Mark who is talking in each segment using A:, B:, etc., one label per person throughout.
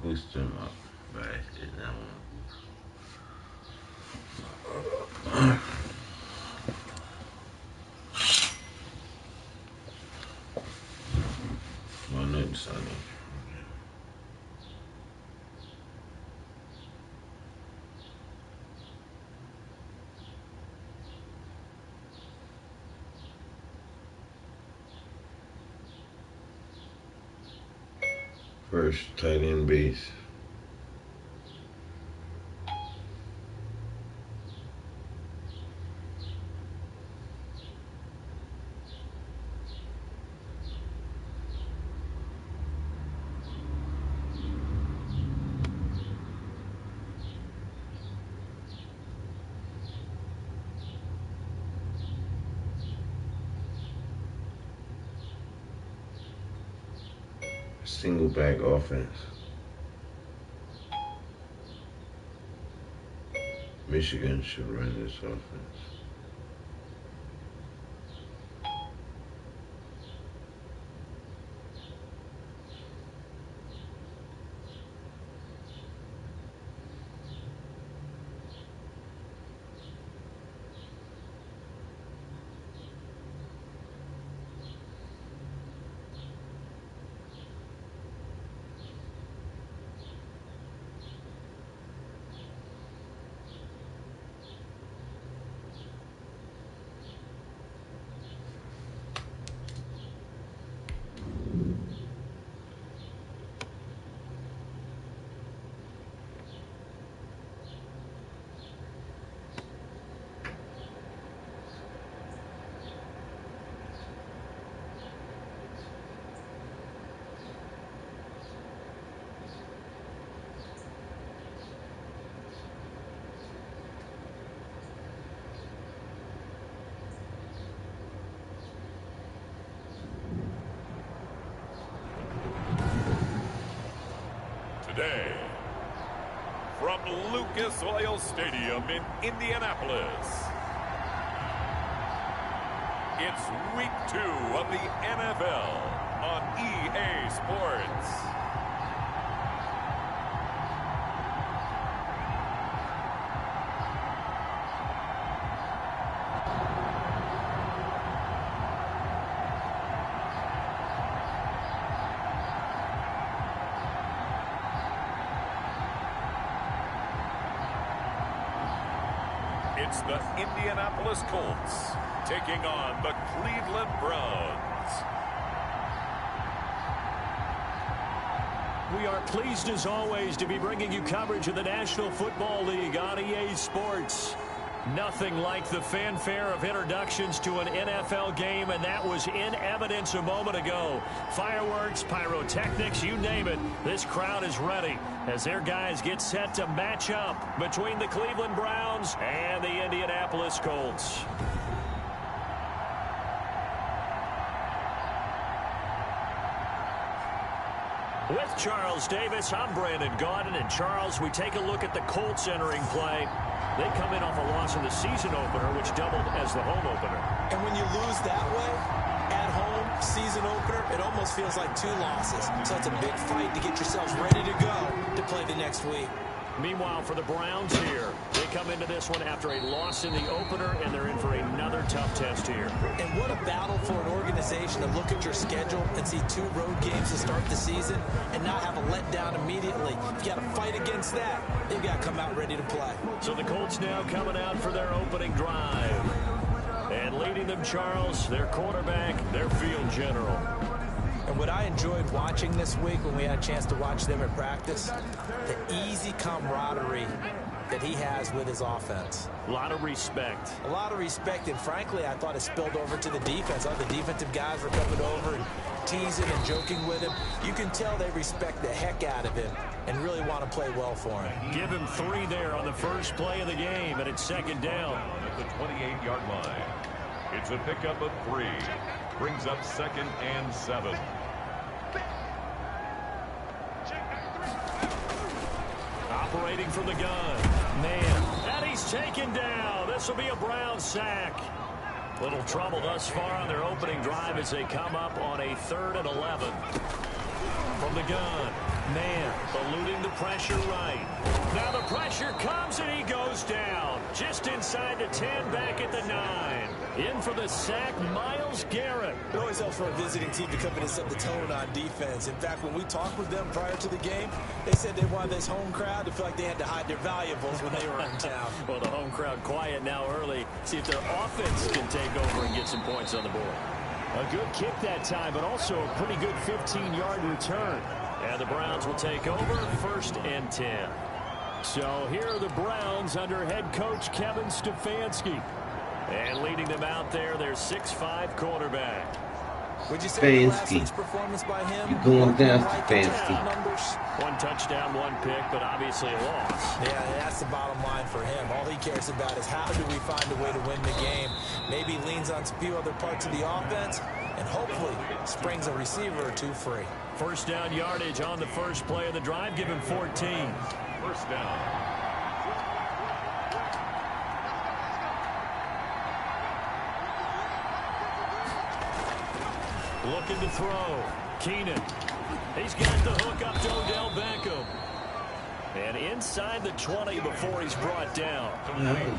A: booster him up. Right, is that one? One night, Sunday. First tight end base. Single back offense. Michigan should run this offense.
B: Today, from Lucas Oil Stadium in Indianapolis, it's week 2 of the NFL on EA Sports. It's the Indianapolis Colts taking on the Cleveland Browns.
C: We are pleased as always to be bringing you coverage of the National Football League on EA Sports. Nothing like the fanfare of introductions to an NFL game, and that was in evidence a moment ago. Fireworks, pyrotechnics, you name it. This crowd is ready as their guys get set to match up between the Cleveland Browns and the Indianapolis Colts. With Charles Davis, I'm Brandon Gaudin. And Charles, we take a look at the Colts entering play. They come in off a loss in the season opener, which doubled as the home opener.
D: And when you lose that way, at home, season opener, it almost feels like 2 losses. So it's a big fight to get yourselves ready to go to play the next week.
C: Meanwhile, for the Browns here, they come into this one after a loss in the opener, and they're in for another tough test here.
D: And what a battle for an organization to look at your schedule and see 2 road games to start the season and not have a letdown immediately. You've got to fight against that. You've got to come out ready to play.
C: So the Colts now coming out for their opening drive. And leading them, Charles, their quarterback, their field general.
D: And what I enjoyed watching this week when we had a chance to watch them at practice, the easy camaraderie that he has with his offense.
C: A lot of respect.
D: A lot of respect, and frankly, I thought it spilled over to the defense. All the defensive guys were coming over and teasing and joking with him. You can tell they respect the heck out of him and really want to play well for him.
C: Give him 3 there on the first play of the game, and it's second down.
B: At the 28-yard line, it's a pickup of 3. Brings up 2nd and 7.
C: Operating from the gun. Man, and he's taken down. This will be a Brown sack. Little trouble thus far on their opening drive as they come up on a 3rd and 11. From the gun. Man, eluding the pressure right. Now the pressure comes and he goes down. Just inside the 10, back at the 9. In for the sack, Myles Garrett.
D: It always helps for a visiting team to come in and set the tone on defense. In fact, when we talked with them prior to the game, they said they wanted this home crowd to feel like they had to hide their valuables when they were in town.
C: Well, the home crowd quiet now early. See if their offense can take over and get some points on the board. A good kick that time, but also a pretty good 15-yard return. And the Browns will take over 1st and 10. So here are the Browns under head coach Kevin Stefanski. And leading them out there, their 6'5" quarterback.
D: Would you say last
A: Stefanski.
D: week's performance by him?
A: You going down,
D: Like
A: Stefanski.
D: numbers?
C: One touchdown, one pick, but obviously a loss.
D: Yeah, that's the bottom line for him. All he cares about is how do we find a way to win the game. Maybe leans on a few other parts of the offense, and hopefully springs a receiver or two free.
C: First down yardage on the first play of the drive. Give him 14.
B: First down.
C: Looking to throw. Keenan. He's got the hook up to Odell Beckham. And inside the 20 before he's brought down.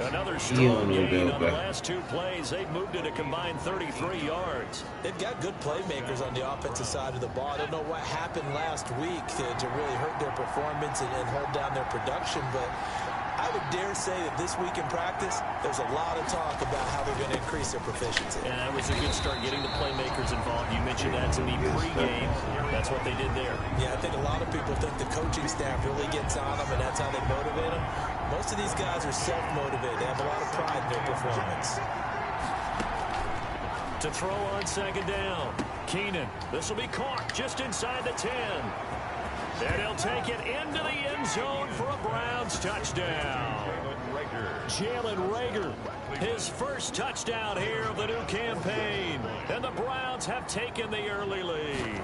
C: Another strong gain on the last 2 plays. They've moved it a combined 33 yards.
D: They've got good playmakers on the offensive side of the ball. I don't know what happened last week to really hurt their performance and hold down their production, but I would dare say that this week in practice, there's a lot of talk about how they're going to increase their proficiency.
C: And that was a good start getting the playmakers involved. You mentioned that to me pregame. That's what they did there.
D: Yeah, I think a lot of people think the coaching staff really gets on them, and that's how they motivate them. Most of these guys are self-motivated. They have a lot of pride in their performance.
C: To throw on second down. Keenan. This will be caught just inside the 10. And he'll take it into the end zone for a Browns touchdown. Jalen Reagor, his first touchdown here of the new campaign. And the Browns have taken the early lead.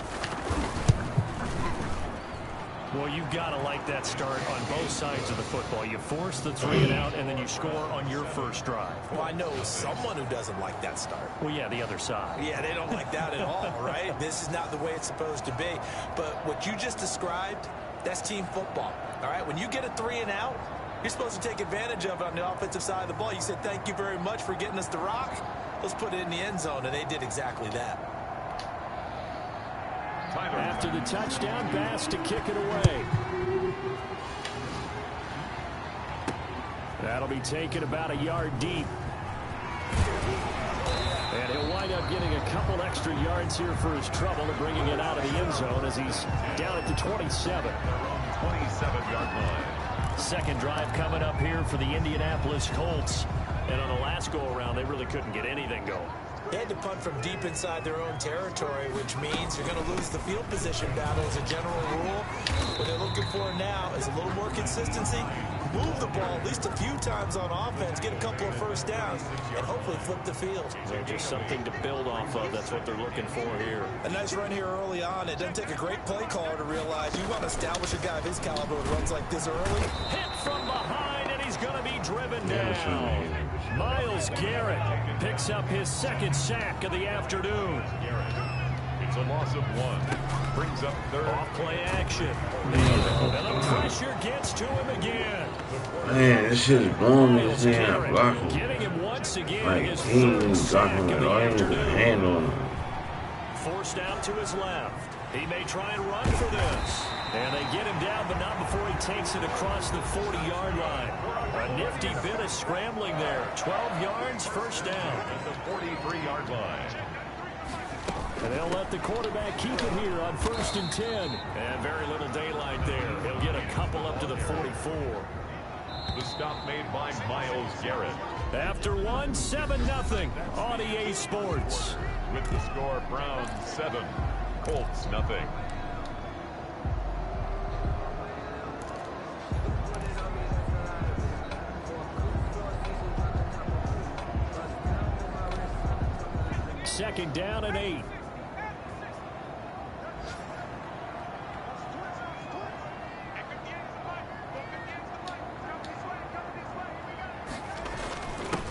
C: Well, you've got to like that start on both sides of the football. You force the 3 and out, and then you score on your first drive.
D: Well, I know someone who doesn't like that start.
C: Well, yeah, the other side.
D: Yeah, they don't like that at all, right? This is not the way it's supposed to be. But what you just described, that's team football, all right? When you get a 3 and out, you're supposed to take advantage of it on the offensive side of the ball. You said, thank you very much for getting us the rock. Let's put it in the end zone, and they did exactly that.
C: After the touchdown, Bass to kick it away. That'll be taken about a yard deep. And he'll wind up getting a couple extra yards here for his trouble and bringing it out of the end zone as he's down at the 27.
B: 27-yard line.
C: Second drive coming up here for the Indianapolis Colts. And on the last go-around, they really couldn't get anything going.
D: They had to punt from deep inside their own territory, which means you're going to lose the field position battle as a general rule. What they're looking for now is a little more consistency, move the ball at least a few times on offense, get a couple of first downs, and hopefully flip the field.
C: So just something to build off of. That's what they're looking for here.
D: A nice run here early on. It doesn't take a great play caller to realize you want to establish a guy of his caliber who runs like this early.
C: Hit from behind, and he's going to be driven down. Myles Garrett picks up his second sack of the afternoon.
B: It's a loss of 1. Brings up third.
C: Off-play action. And the pressure gets to him again.
A: Man, this shit is blowing me
C: Myles
A: saying I
C: Garrett
A: block him.
C: getting him once again.
A: Like,
C: His
A: he ain't even
C: first sack
A: blocking
C: of
A: at
C: the
A: all. He ain't even
C: afternoon.
A: hand on him.
C: Forced out to his left. He may try and run for this. And they get him down, but not before he takes it across the 40-yard line. A nifty bit of scrambling there. 12 yards, first down.
B: At the 43-yard line.
C: And they'll let the quarterback keep it here on 1st and 10. And very little daylight there. He'll get a couple up to the 44.
B: The stop made by Myles Garrett.
C: After 1, 7-0 on EA Sports.
B: With the score, Browns 7, Colts 0.
C: Second down and 8.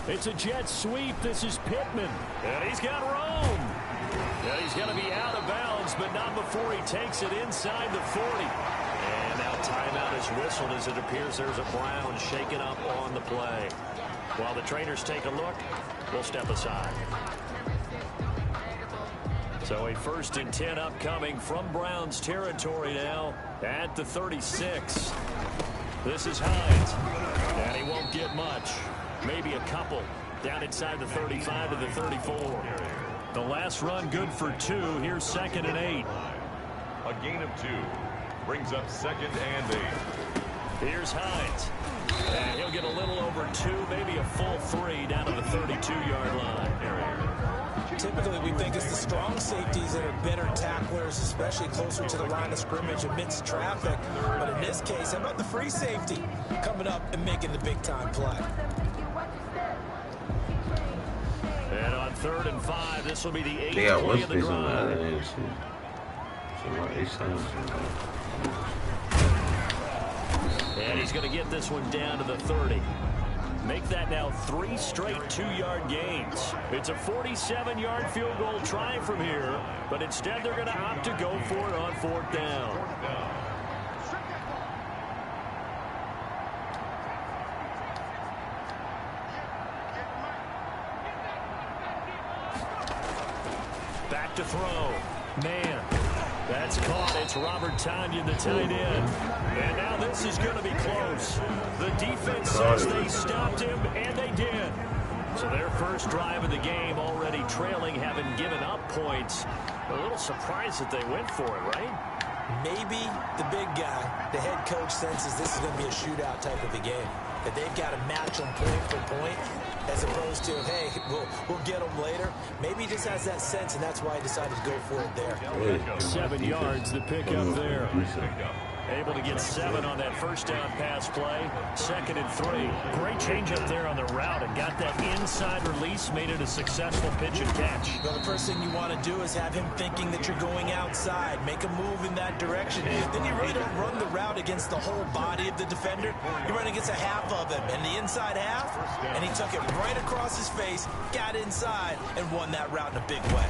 C: It's a jet sweep. This is Pittman. And he's got room. And he's going to be out of bounds, but not before he takes it inside the 40. gets whistled as it appears there's a Brown shaken up on the play. While the trainers take a look, we'll step aside. So a 1st and 10 upcoming from Browns territory now at the 36. This is Hines, and he won't get much. Maybe a couple down inside the 35 to the 34. The last run good for 2. Here's 2nd and 8.
B: A gain of 2 brings up 2nd and 8.
C: Here's Hines. And he'll get a little over 2, maybe a full 3 down to the 32-yard line.
D: Typically, we think it's the strong safeties that are better tacklers, especially closer to the line of scrimmage amidst traffic. But in this case, how about the free safety coming up and making the big-time play?
C: And on 3rd and 5, this will be the 8th
A: Yeah,
C: play
A: what's
C: of the
A: this on the
C: drive.
A: other end?
C: And he's going to get this one down to the 30. Make that now 3 straight 2-yard gains. It's a 47-yard field goal try from here, but instead they're going to opt to go for it on 4th down. Back to throw. Man, that's caught. It's Robert Tonyan, the tight end. And now this is going to be close. The defense says they stopped him, and they did. So their first drive of the game already trailing, having given up points. A little surprised that they went for it, right?
D: Maybe the big guy, the head coach, senses this is going to be a shootout type of a game. That they've got to match them point for point, as opposed to, hey, we'll get them later. Maybe he just has that sense, and that's why he decided to go for it there.
C: 7 yards, the pickup there. Able to get 7 on that first down pass play. 2nd and 3. Great change up there on the route and got that inside release, made it a successful pitch and catch.
D: Well, the first thing you want to do is have him thinking that you're going outside. Make a move in that direction. Then you really don't run the route against the whole body of the defender. You run against a half of him, and the inside half, and he took it right across his face, got inside, and won that route in a big way.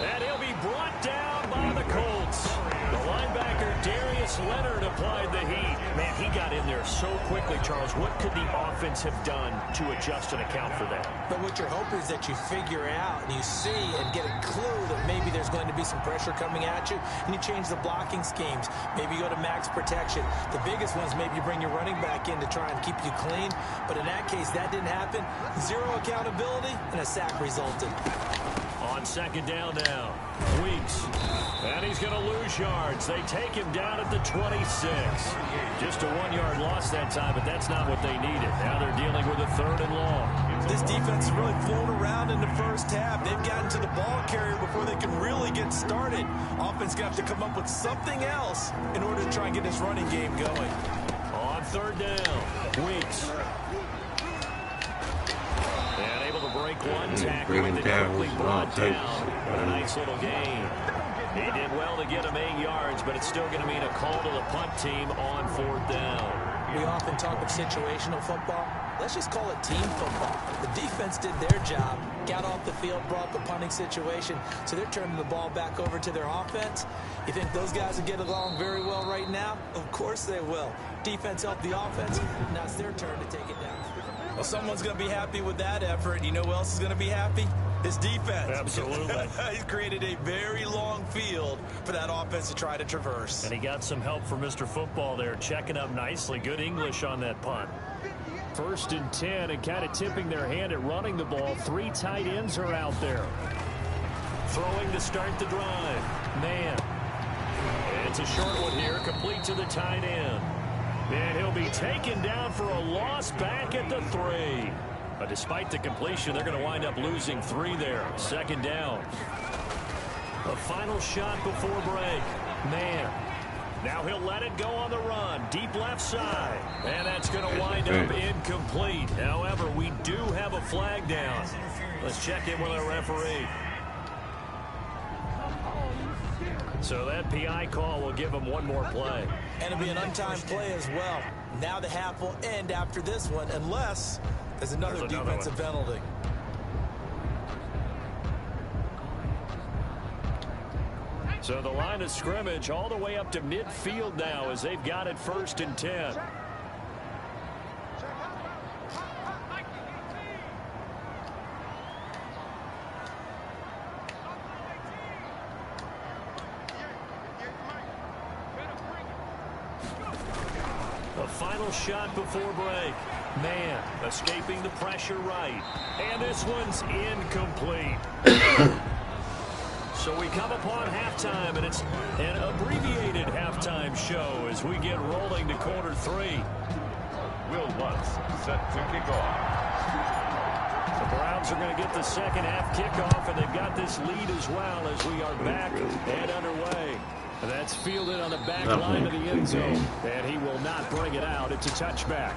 C: And he'll be brought down by the Colts. The linebacker, Darius Leonard, applied the heat. Man, he got in there so quickly, Charles. What could the offense have done to adjust and account for that?
D: But what you're hoping is that you figure out and you see and get a clue that maybe there's going to be some pressure coming at you, and you change the blocking schemes. Maybe you go to max protection. The biggest one is maybe you bring your running back in to try and keep you clean. But in that case, that didn't happen. 0 accountability, and a sack resulted.
C: On 2nd down now, Weeks. And he's going to lose yards. They take him down at the 26. Just a 1-yard loss that time, but that's not what they needed. Now they're dealing with a 3rd and long.
D: This defense has really flown around in the first half. They've gotten to the ball carrier before they can really get started. Offense got to come up with something else in order to try and get this running game going.
C: On 3rd down, Weeks. And able to break one tackle with it quickly brought down. But a nice little gain. He did well to get him 8 yards, but it's still going to mean a call to the punt team on 4th down.
D: We often talk of situational football. Let's just call it team football. The defense did their job, got off the field, brought the punting situation, so they're turning the ball back over to their offense. You think those guys will get along very well right now? Of course they will. Defense helped the offense. Now it's their turn to take it down. Well, someone's going to be happy with that effort. You know who else is going to be happy? His defense.
C: Absolutely.
D: He's created a very long field for that offense to try to traverse.
C: And he got some help from Mr. Football there, checking up nicely. Good English on that punt. 1st and 10, and kind of tipping their hand at running the ball. 3 tight ends are out there. Throwing to start the drive. Man. It's a short one here, complete to the tight end. And he'll be taken down for a loss back at the 3. But despite the completion, they're going to wind up losing 3 there. 2nd down. A final shot before break. Man. Now he'll let it go on the run. Deep left side. And that's going to wind up incomplete. However, we do have a flag down. Let's check in with our referee. So that PI call will give him one more play.
D: And it'll be an untimed play as well. Now the half will end after this one, unless there's another defensive penalty.
C: So the line of scrimmage all the way up to midfield now as they've got it 1st and 10. The final shot before break. Man, escaping the pressure right. And this one's incomplete. So we come upon halftime, and it's an abbreviated halftime show as we get rolling to quarter 3.
B: Will Lutz set to kick off.
C: The Browns are going to get the second half kickoff, and they've got this lead as well as we are back and underway. That's fielded on the back line of the end zone, and he will not bring it out. It's a touchback.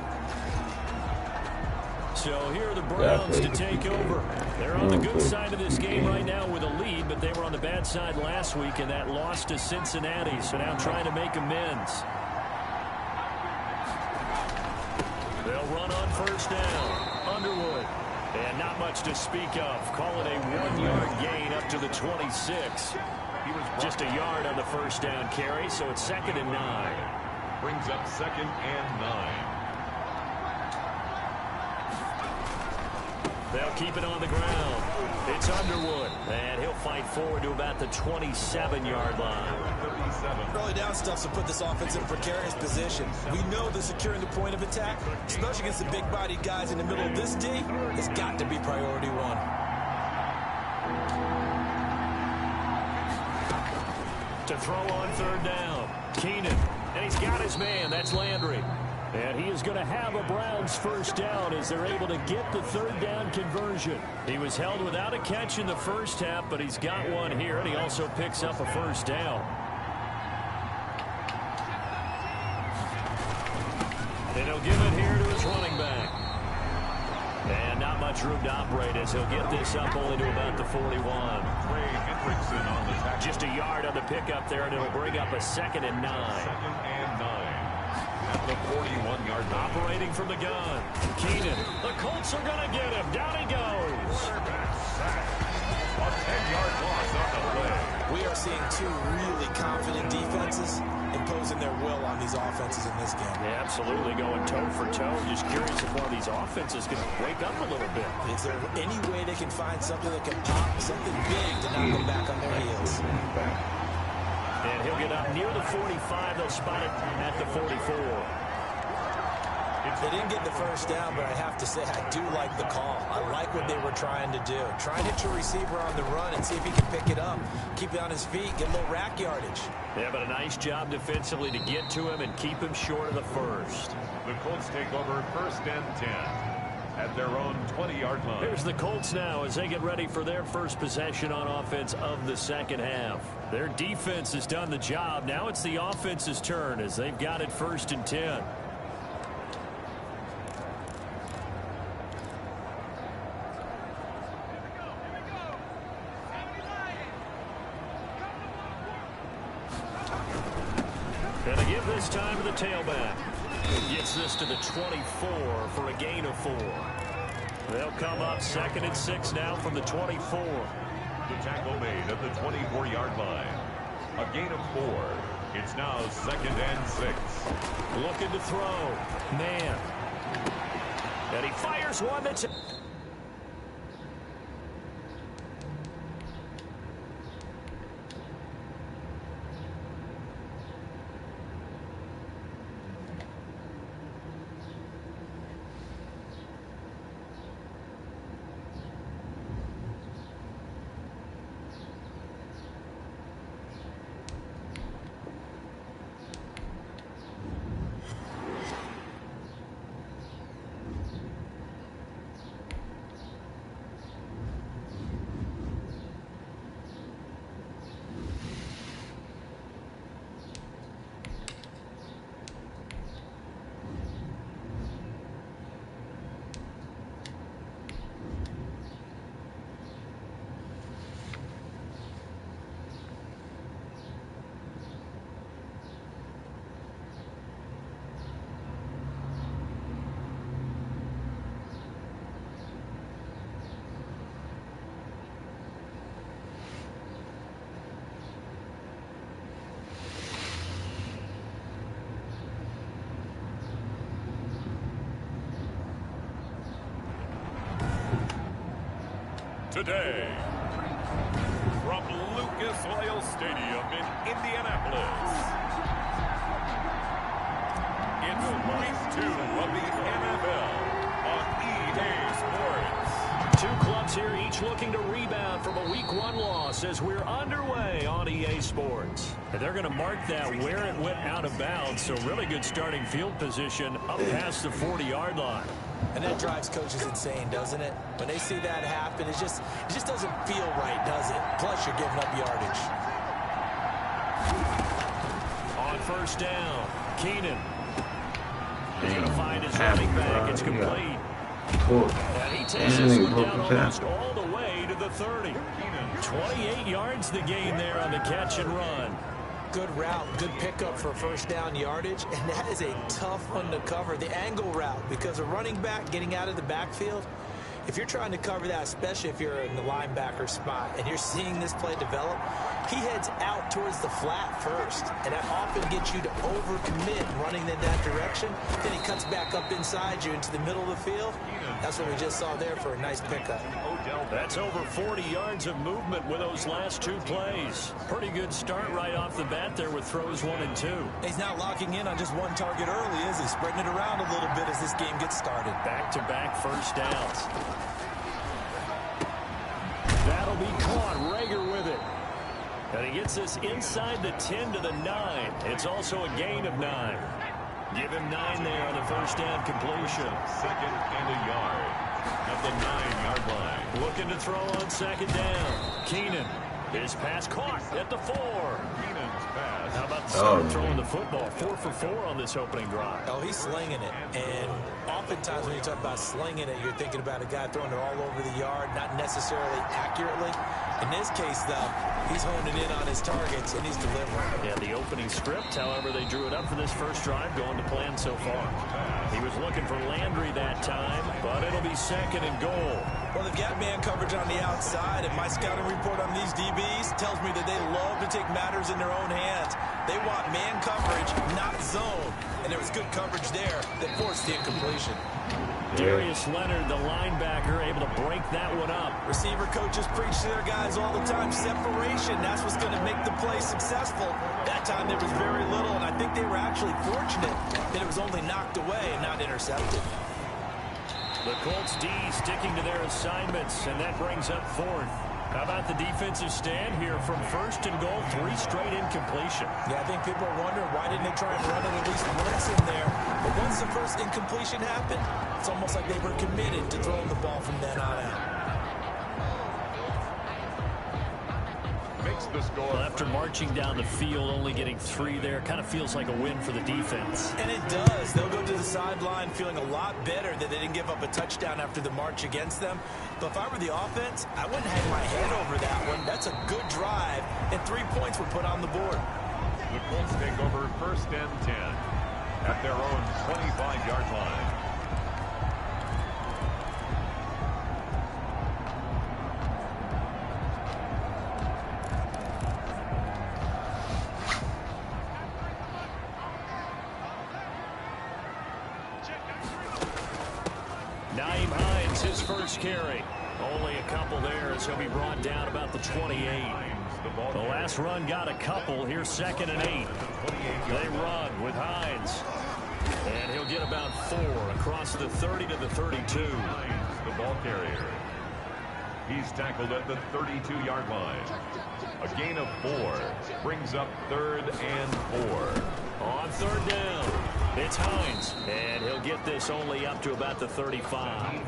C: So here are the Browns to take over. They're on the good side of this game right now with a lead, but they were on the bad side last week in that loss to Cincinnati, so now trying to make amends. They'll run on 1st down. Underwood. And not much to speak of. Call it a 1-yard gain up to the 26. He was just a yard on the 1st down carry, so it's 2nd and 9.
B: Brings up 2nd and 9.
C: They'll keep it on the ground. It's Underwood, and he'll fight forward to about the 27-yard line.
D: Early down stuff to put this offense in a precarious position. We know that securing the point of attack, especially against the big-bodied guys in the middle of this D, has got to be priority 1.
C: To throw on 3rd down. Keenan, and he's got his man. That's Landry. And he is going to have a Browns 1st down as they're able to get the 3rd down conversion. He was held without a catch in the 1st half, but he's got one here, and he also picks up a 1st down. And he'll give it here to his running back. And not much room to operate as he'll get this up only to about the 41.
B: Trey Hendrickson on the tackle.
C: Just a yard on the pickup there, and it'll bring up a 2nd and 9.
B: 2nd and 9. At the 41-yard line.
C: Operating from the gun. Keenan. The Colts are going to get him. Down he goes.
B: A 10-yard loss on the play.
D: We are seeing 2 really confident defenses imposing their will on these offenses in this game.
C: Yeah, absolutely, going toe for toe. Just curious if one of these offenses can wake up a little bit.
D: Is there any way they can find something that can pop, something big to knock them back on their heels?
C: And he'll get up near the 45. They'll spot it at the 44.
D: They didn't get the 1st down, but I have to say I do like the call. I like what they were trying to do. Try and hit your receiver on the run and see if he can pick it up. Keep it on his feet, get a little rack yardage.
C: Yeah, but a nice job defensively to get to him and keep him short of the 1st.
B: The Colts take over 1st and 10 at their own 20-yard line.
C: Here's the Colts now as they get ready for their first possession on offense of the 2nd half. Their defense has done the job. Now it's the offense's turn as they've got it 1st and 10. And they give this time to the tailback. Gets this to the 24 for a gain of 4. They'll come up 2nd and 6 now from the 24.
B: The tackle made at the 24-yard line. A gain of 4. It's now 2nd and 6.
C: Looking to throw. Man. And he fires one that's...
B: today. From Lucas Oil Stadium in Indianapolis, it's week 2 of the NFL on EA Sports.
C: Two clubs here, each looking to rebound from a Week 1 loss as we're underway on EA Sports. And they're going to mark that where it went out of bounds, so really good starting field position up past the 40-yard line.
D: And that drives coaches insane, doesn't it? When they see that happen, it just doesn't feel right, does it? Plus, you're giving up yardage.
C: On first down, Keenan. He's going to find his running back. It's complete. And he takes this one down almost all the way to the 30. 28 yards the gain there on the catch and run.
D: Good route, good pickup for first down yardage, and that is a tough one to cover, the angle route, because a running back getting out of the backfield, if you're trying to cover that, especially if you're in the linebacker spot and you're seeing this play develop, he heads out towards the flat first, and that often gets you to overcommit running in that direction. Then he cuts back up inside you into the middle of the field. That's what we just saw there for a nice pickup.
C: That's over 40 yards of movement with those last 2 plays. Pretty good start right off the bat there with throws 1 and 2.
D: He's not locking in on just one target early, is he? Spreading it around a little bit as this game gets started.
C: Back-to-back first downs. That'll be caught. Rager with it. And he gets this inside the 10 to the 9. It's also a gain of 9. Give him 9 there on the first down completion.
B: Second and a yard at the 9-yard line.
C: Looking to throw on second down. Keenan. His pass caught at the 4.
B: Keenan's pass.
C: How about the start throwing the football? 4 for 4 on this opening drive.
D: Oh, he's slinging it. And oftentimes when you talk about slinging it, you're thinking about a guy throwing it all over the yard, not necessarily accurately. In this case, though, he's honing in on his targets, and he's delivering.
C: Yeah, the opening script, however, they drew it up for this first drive, going to plan so far. He was looking for Landry that time, but it'll be second and goal.
D: Well, they've got man coverage on the outside, and my scouting report on these DBs tells me that they love to take matters in their own hands. They want man coverage, not zone. And there was good coverage there that forced the incompletion.
C: Darius Leonard, the linebacker, able to break that one up.
D: Receiver coaches preach to their guys all the time. Separation, that's what's going to make the play successful. That time there was very little, and I think they were actually fortunate that it was only knocked away and not intercepted.
C: The Colts D sticking to their assignments, and that brings up 4th. How about the defensive stand here from first and goal, 3 straight incompletion?
D: Yeah, I think people are wondering why didn't they try and run it at least once in there. But once the first incompletion happened, it's almost like they were committed to throwing the ball from then on out.
B: Makes the score.
C: Well, after marching down the field, only getting 3 there, kind of feels like a win for the defense.
D: And it does. They'll go to the sideline feeling a lot better that they didn't give up a touchdown after the march against them. But if I were the offense, I wouldn't hang my head over that one. That's a good drive, and 3 points were put on the board.
B: The Colts take over first and 10 at their own 25-yard line.
C: Nyheim Hines, his first carry. Only a couple there as he'll be brought down about the 28. The last run got a couple. Here's second and 8. They run with Hines. And he'll get about 4 across the 30 to the 32.
B: The ball carrier. He's tackled at the 32-yard line. A gain of 4 brings up 3rd and 4.
C: On 3rd down, it's Hines. And he'll get this only up to about the 35.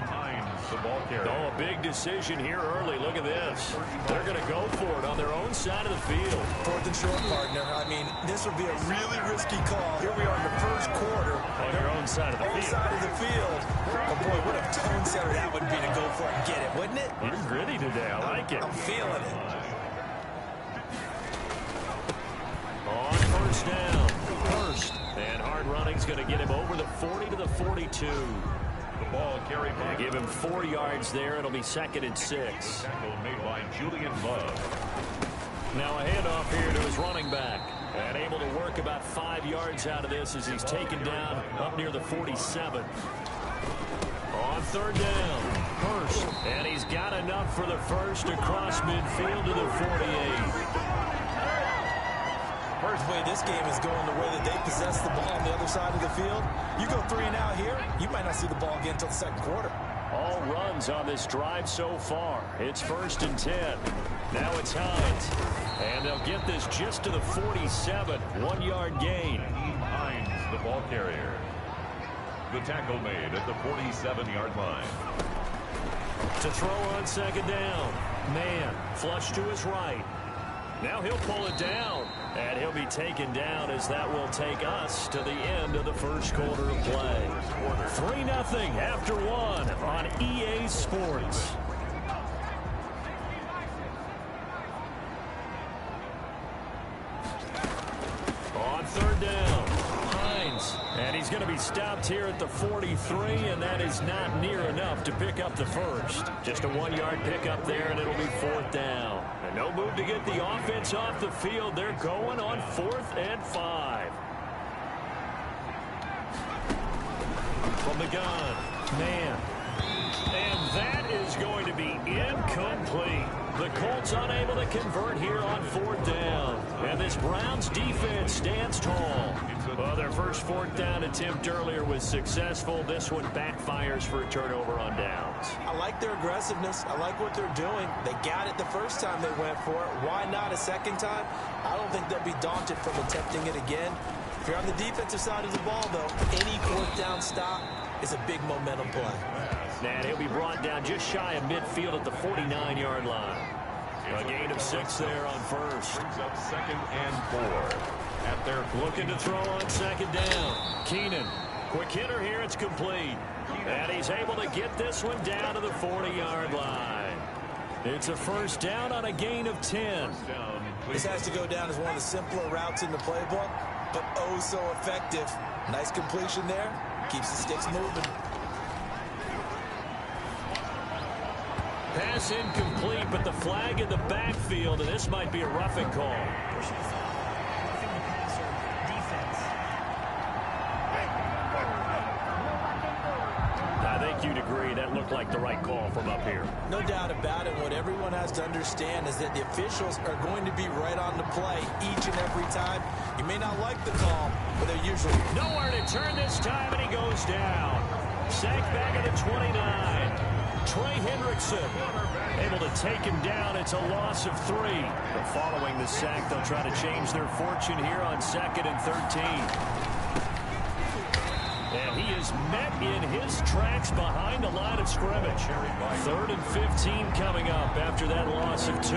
B: Hines, the ball carrier.
C: Oh, a big decision here early. Look at this. They're going to go for it on their own side of the field.
D: 4th and short, partner. I mean, this would be a really risky call. Here we are in the first quarter.
C: On your own side of the field.
D: Side of the field. Oh, boy, what a tone setter that would be to go for it and get it, wouldn't it?
C: You're gritty today. I like it.
D: I'm feeling it.
C: On first down. And hard running's going to get him over the 40 to the 42.
B: The ball carried by.
C: Give him 4 yards there. It'll be second and 6.
B: Tackle made by Julian Love.
C: Now a handoff here to his running back. And able to work about 5 yards out of this as he's taken down up near the 47. On third down, Hurst, and he's got enough for the first across midfield to the 48.
D: The way this game is going, the way that they possess the ball on the other side of the field, you go 3 and out here, you might not see the ball again until the second quarter.
C: All runs on this drive so far. It's 1st and 10. Now it's Hines. And they'll get this just to the 47. 1-yard gain.
B: Hines, the ball carrier. The tackle made at the 47-yard line.
C: To throw on second down. Man, flush to his right. Now he'll pull it down. And he'll be taken down as that will take us to the end of the first quarter of play. 3-0 after 1 on EA Sports. On third down, Hines. And he's going to be stopped here at the 43, and that is not near enough to pick up the first. Just a 1-yard pickup there, and it'll be 4th down. And no move to get the offense off the field. They're going on 4th and 5. From the gun, man. And that is going to be incomplete. The Colts unable to convert here on 4th down. And this Browns defense stands tall. Well, their first 4th down attempt earlier was successful. This one backfires for a turnover on downs.
D: I like their aggressiveness. I like what they're doing. They got it the first time they went for it. Why not a second time? I don't think they'll be daunted from attempting it again. If you're on the defensive side of the ball, though, any 4th down stop is a big momentum play.
C: And he'll be brought down just shy of midfield at the 49-yard line. A gain of 6 there on first.
B: Brings up 2nd and 4. At their
C: looking to throw on second down. Keenan, quick hitter here, it's complete. And he's able to get this one down to the 40-yard line. It's a 1st down on a gain of 10.
D: This has to go down as one of the simpler routes in the playbook, but oh so effective. Nice completion there. Keeps the sticks moving.
C: Pass incomplete, but the flag in the backfield, and this might be a roughing call. I think you'd agree that looked like the right call from up here.
D: No doubt about it. What everyone has to understand is that the officials are going to be right on the play each and every time. You may not like the call, but they're usually
C: nowhere to turn this time, and he goes down. Sacked back at the 29. Trey Hendrickson able to take him down. It's a loss of 3. But following the sack, they'll try to change their fortune here on 2nd and 13. And he is met in his tracks behind the line of scrimmage. 3rd and 15 coming up after that loss of 2.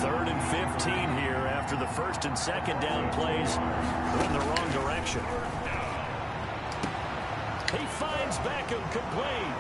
C: 3rd and 15 here after the 1st and 2nd down plays go in the wrong direction. He finds Beckham complete.